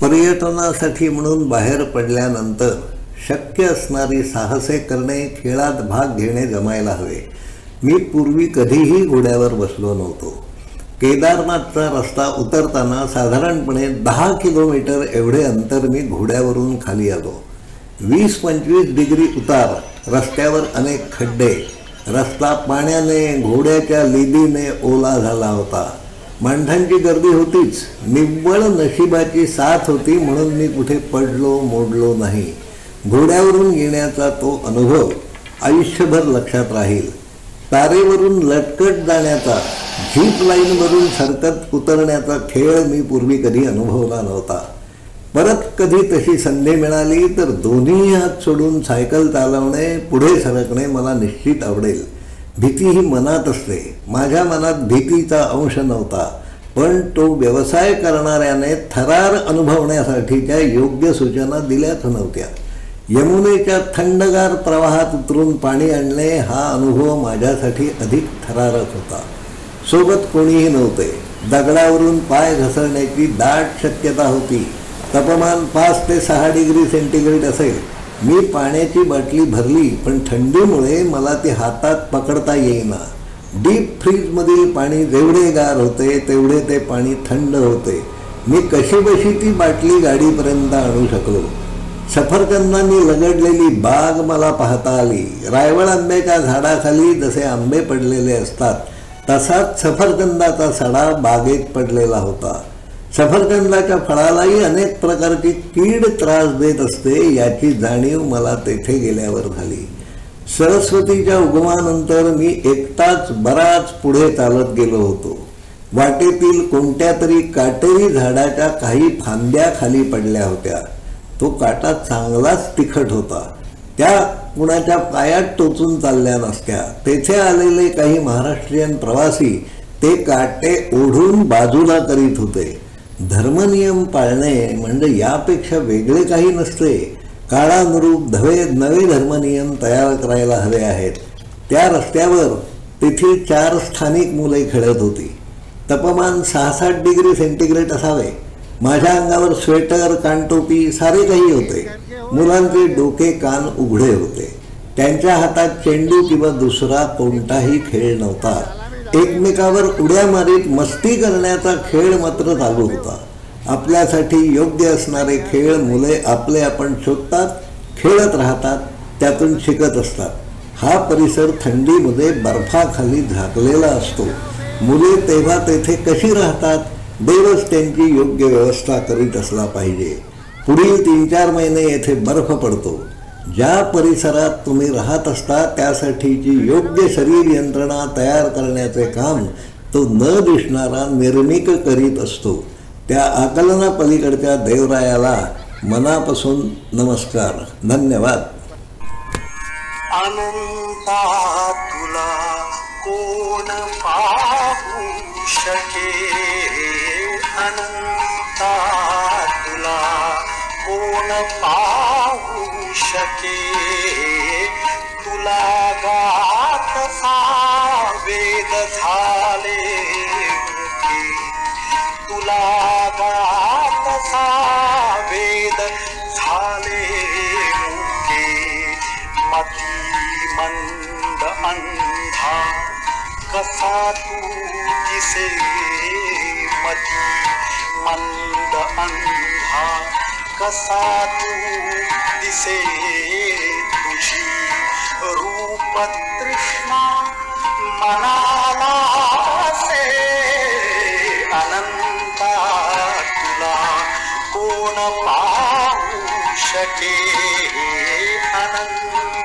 पर्यटनासाठी म्हणून बाहेर पडल्यानंतर शक्य असणारी साहसे करणे, खेळात भाग घेणे जमायला हवे. मी पूर्वी कधीही घोड्यावर बसलो नव्हतो. केदारनाथचा रस्ता उतरताना साधारणपणे 10 किलोमीटर एवढे अंतर मी घोड्यावरून खाली आलो. 20-25 डिग्री उतार, रस्त्यावर अनेक खड्डे, रस्ता पाण्याने, घोड्याच्या लिदीने ओला झाला होता. माणसांची गर्दी होतीच. निव्वळ नशिबाची साथ होती म्हणून मी कुठे पडलो मोडलो नाही. घोड्यावरून येण्याचा तो अनुभव आयुष्यभर लक्षात राहील. तारेवरून लटकत जाण्याचा, झीप लाईनवरून सरकत उतरण्याचा खेळ मी पूर्वी कधी अनुभवला नव्हता. परत कधी तशी संधी मिळाली तर दोन्ही हात सोडून सायकल चालवणे, पुढे सरकणे मला निश्चित आवडेल. भीती ही मनात असते. माझ्या मनात भीतीचा अंश नव्हता, पण तो व्यवसाय करणाऱ्याने थरार अनुभवण्यासाठीच्या योग्य सूचना दिल्याच नव्हत्या. यमुनेच्या थंडगार प्रवाहात उतरून पाणी आणणे हा अनुभव माझ्यासाठी अधिक थरारक होता. सोबत कोणीही नव्हते. दगडावरून पाय घसरण्याची दाट शक्यता होती. तापमान 5 ते 6 डिग्री सेंटीग्रेड असेल. मी पाण्याची बाटली भरली, पण थंडीमुळे मला ती हातात पकडता येईना. डीप फ्रीजमधील पाणी जेवढे गार होते तेवढे ते पाणी थंड होते. मी कशीबशी ती बाटली गाडीपर्यंत आणू शकलो. सफरचंदांनी लगडलेली बाग मला पाहता आली. रायवळ आंब्याच्या झाडाखाली जसे आंबे पडलेले असतात तसाच सफरचंदाचा सडा बागेत पडलेला होता. सफरचंदाच्या फळालाही अनेक प्रकारची कीड त्रास देत असते याची जाणीव मला तेथे गेल्यावर झाली. सरस्वतीच्या उगमानंतर मी एकटाच बराच पुढे चालत गेलो होतो. वाटेतील कोणत्या तरी काटेरी झाडाच्या काही फांद्या खाली पडल्या होत्या. तो काटा चांगलाच तिखट होता. त्या कुणाच्या पायात टोचून चालल्या नसत्या. तेथे आलेले काही महाराष्ट्रीयन प्रवासी ते काटे ओढून बाजूला करीत होते. धर्मनियम पाळणे म्हणजे यापेक्षा वेगळे काही नसते. काळानुरूप नवे धर्मनियम तयार करायला हवे आहेत. त्या रस्त्यावर तेथील 4 स्थानिक मुले खेळत होती. तापमान 6-7 डिग्री सेंटीग्रेड असावे. माझ्या अंगावर स्वेटर, कानटोपी सारे काही होते. मुलांचे डोके कान उघडे होते. त्यांच्या हातात चेंडू किंवा दुसरा कोणताही खेळ नव्हता. एकमेकावर उड्या मारीत मस्ती करण्याचा खेळ मात्र चालू होता. आपल्यासाठी योग्य असणारे खेळ मुले आपले आपण शोधतात, खेळत राहतात, त्यातून शिकत असतात. हा परिसर थंडीमध्ये बर्फाखाली झाकलेला असतो. मुले तेव्हा तेथे कशी राहतात, देवच त्यांची योग्य व्यवस्था करीत असला पाहिजे. पुढील 3-4 महिने येथे बर्फ पडतो. ज्या परिसरात तुम्ही राहत असता त्यासाठीची योग्य शरीर यंत्रणा तयार करण्याचे काम तो न दिसणारा निर्मिक करीत असतो. त्या आकलनापलीकडच्या देवरायाला मनापासून नमस्कार. धन्यवाद. अनंता तुला कोण पाहू शके, अनंता तुला कोण पाहू शके, तुला गातसा वेद झाले मुके, तुला गातसा वेद झाले मुके, मती मंद अंधा कसा तू दिसे, मती मंद अंधा कसा तू दिसे, तुझी रूप तृष्णा मनाला से, अनंता तुला कोण पाहू शके, अनंत